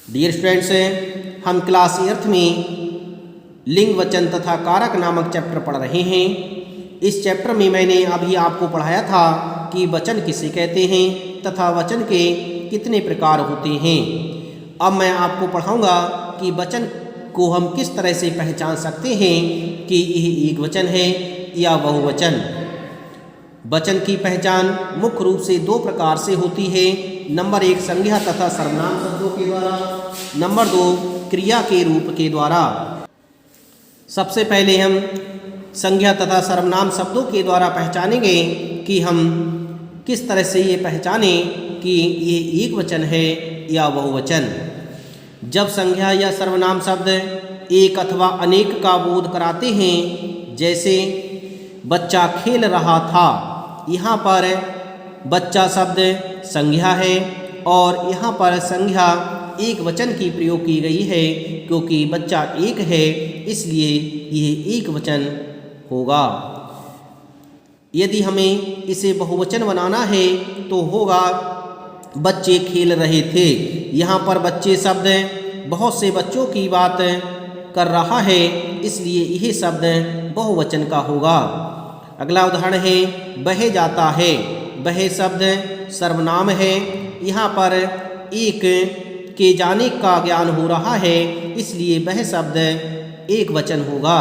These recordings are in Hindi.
डियर स्टूडेंट्स, हम क्लास 8 में लिंग वचन तथा कारक नामक चैप्टर पढ़ रहे हैं। इस चैप्टर में मैंने अभी आपको पढ़ाया था कि वचन किसे कहते हैं तथा वचन के कितने प्रकार होते हैं। अब मैं आपको पढ़ाऊंगा कि वचन को हम किस तरह से पहचान सकते हैं कि यह एक वचन है या बहुवचन। वचन की पहचान मुख्य रूप से दो प्रकार से होती है। नंबर 1 संज्ञा तथा सर्वनाम शब्दों के द्वारा, नंबर 2 क्रिया के रूप के द्वारा। सबसे पहले हम संज्ञा तथा सर्वनाम शब्दों के द्वारा पहचानेंगे कि हम किस तरह से ये पहचाने कि ये एक वचन है या बहुवचन। जब संज्ञा या सर्वनाम शब्द एक अथवा अनेक का बोध कराते हैं, जैसे बच्चा खेल रहा था, यहाँ पर बच्चा शब्द संज्ञा है और यहाँ पर संज्ञा एक वचन की प्रयोग की गई है, क्योंकि बच्चा एक है इसलिए यह एक वचन होगा। यदि हमें इसे बहुवचन बनाना है तो होगा बच्चे खेल रहे थे। यहाँ पर बच्चे शब्द बहुत से बच्चों की बात कर रहा है, इसलिए यह शब्द बहुवचन का होगा। अगला उदाहरण है बह जाता है। बह शब्द सर्वनाम है, यहाँ पर एक के जाने का ज्ञान हो रहा है, इसलिए वह शब्द एक वचन होगा।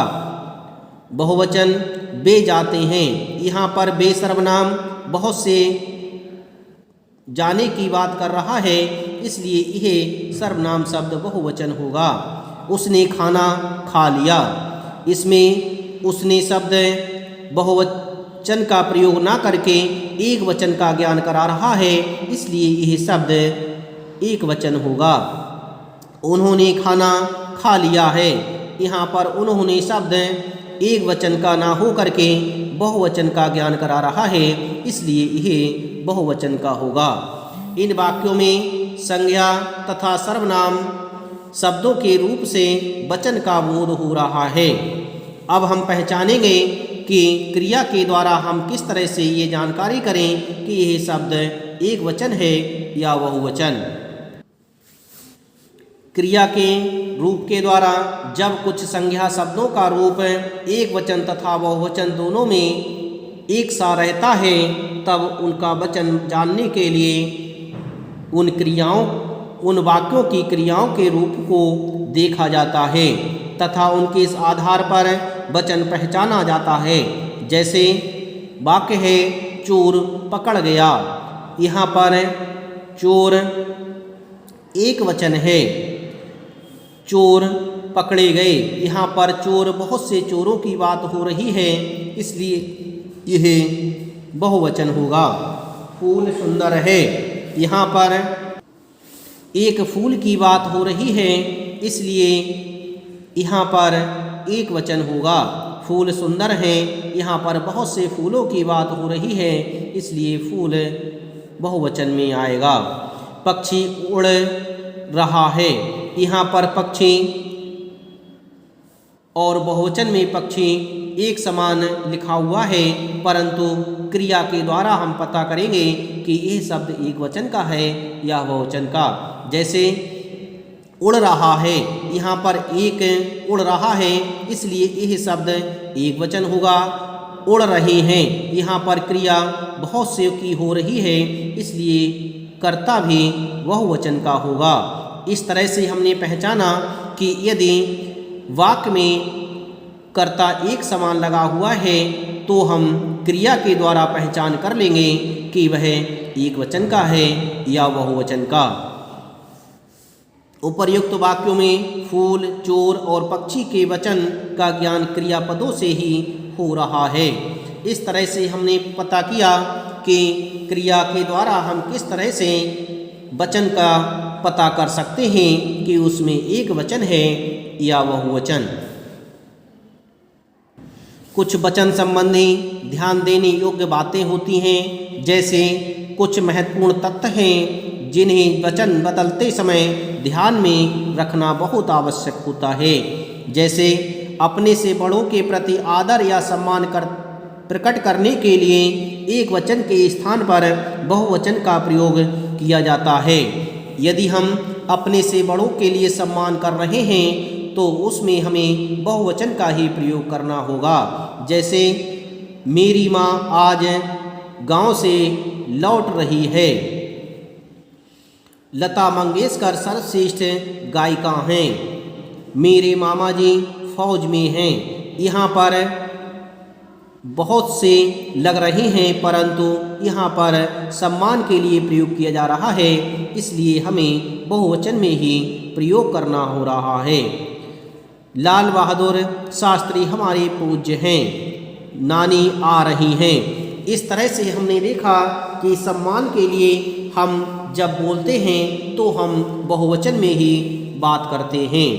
बहुवचन बे जाते हैं, यहाँ पर बे सर्वनाम बहुत से जाने की बात कर रहा है, इसलिए यह सर्वनाम शब्द बहुवचन होगा। उसने खाना खा लिया, इसमें उसने शब्द बहुवचन का प्रयोग ना करके एक वचन का ज्ञान करा रहा है, इसलिए यह शब्द एक वचन होगा। उन्होंने खाना खा लिया है, यहाँ पर उन्होंने शब्द एक वचन का ना हो करके बहुवचन का ज्ञान करा रहा है, इसलिए यह बहुवचन का होगा। इन वाक्यों में संज्ञा तथा सर्वनाम शब्दों के रूप से वचन का बोध हो रहा है। अब हम पहचानेंगे कि क्रिया के द्वारा हम किस तरह से ये जानकारी करें कि यह शब्द एक वचन है या बहुवचन। क्रिया के रूप के द्वारा जब कुछ संज्ञा शब्दों का रूप एक वचन तथा बहुवचन दोनों में एक सा रहता है, तब उनका वचन जानने के लिए उन वाक्यों की क्रियाओं के रूप को देखा जाता है तथा उनके इस आधार पर वचन पहचाना जाता है। जैसे वाक्य है चोर पकड़ गया, यहाँ पर चोर एक वचन है। चोर पकड़े गए, यहाँ पर चोर बहुत से चोरों की बात हो रही है, इसलिए यह बहुवचन होगा। फूल सुंदर है, यहाँ पर एक फूल की बात हो रही है, इसलिए यहाँ पर एक वचन होगा। फूल सुंदर है, यहाँ पर बहुत से फूलों की बात हो रही है, इसलिए फूल बहुवचन में आएगा। पक्षी उड़ रहा है, यहाँ पर पक्षी और बहुवचन में पक्षी एक समान लिखा हुआ है, परंतु क्रिया के द्वारा हम पता करेंगे कि यह शब्द एक वचन का है या बहुवचन का। जैसे उड़ रहा है, यहाँ पर एक उड़ रहा है, इसलिए यह शब्द एक वचन होगा। उड़ रहे हैं, यहाँ पर क्रिया बहुत से की हो रही है, इसलिए कर्ता भी बहुवचन का होगा। इस तरह से हमने पहचाना कि यदि वाक्य में कर्ता एक समान लगा हुआ है तो हम क्रिया के द्वारा पहचान कर लेंगे कि वह एक वचन का है या बहुवचन का। उपर्युक्त वाक्यों में फूल, चोर और पक्षी के वचन का ज्ञान क्रियापदों से ही हो रहा है। इस तरह से हमने पता किया कि क्रिया के द्वारा हम किस तरह से वचन का पता कर सकते हैं कि उसमें एक वचन है या बहुवचन। कुछ वचन संबंधी ध्यान देने योग्य बातें होती हैं, जैसे कुछ महत्वपूर्ण तथ्य हैं जिन्हें वचन बदलते समय ध्यान में रखना बहुत आवश्यक होता है। जैसे अपने से बड़ों के प्रति आदर या सम्मान प्रकट करने के लिए एक वचन के स्थान पर बहुवचन का प्रयोग किया जाता है। यदि हम अपने से बड़ों के लिए सम्मान कर रहे हैं तो उसमें हमें बहुवचन का ही प्रयोग करना होगा। जैसे मेरी माँ आज गांव से लौट रही है। लता मंगेशकर सर्वश्रेष्ठ गायिका हैं। मेरे मामा जी फौज में हैं। यहाँ पर बहुत से लग रहे हैं परंतु यहाँ पर सम्मान के लिए प्रयोग किया जा रहा है, इसलिए हमें बहुवचन में ही प्रयोग करना हो रहा है। लाल बहादुर शास्त्री हमारे पूज्य हैं। नानी आ रही हैं। इस तरह से हमने देखा कि सम्मान के लिए हम जब बोलते हैं तो हम बहुवचन में ही बात करते हैं।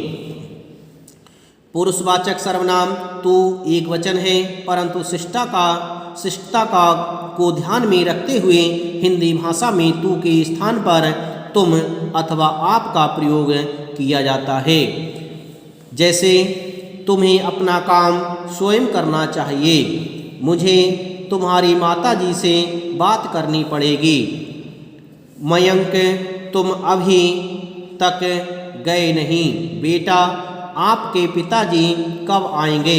पुरुषवाचक सर्वनाम तू एक वचन है परंतु शिष्टता का को ध्यान में रखते हुए हिंदी भाषा में तू के स्थान पर तुम अथवा आप का प्रयोग किया जाता है। जैसे तुम्हें अपना काम स्वयं करना चाहिए। मुझे तुम्हारी माताजी से बात करनी पड़ेगी। मयंक तुम अभी तक गए नहीं। बेटा आपके पिताजी कब आएंगे।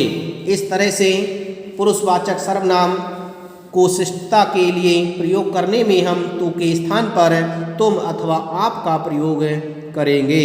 इस तरह से पुरुषवाचक सर्वनाम को शिष्टता के लिए प्रयोग करने में हम तू के स्थान पर तुम अथवा आप का प्रयोग करेंगे।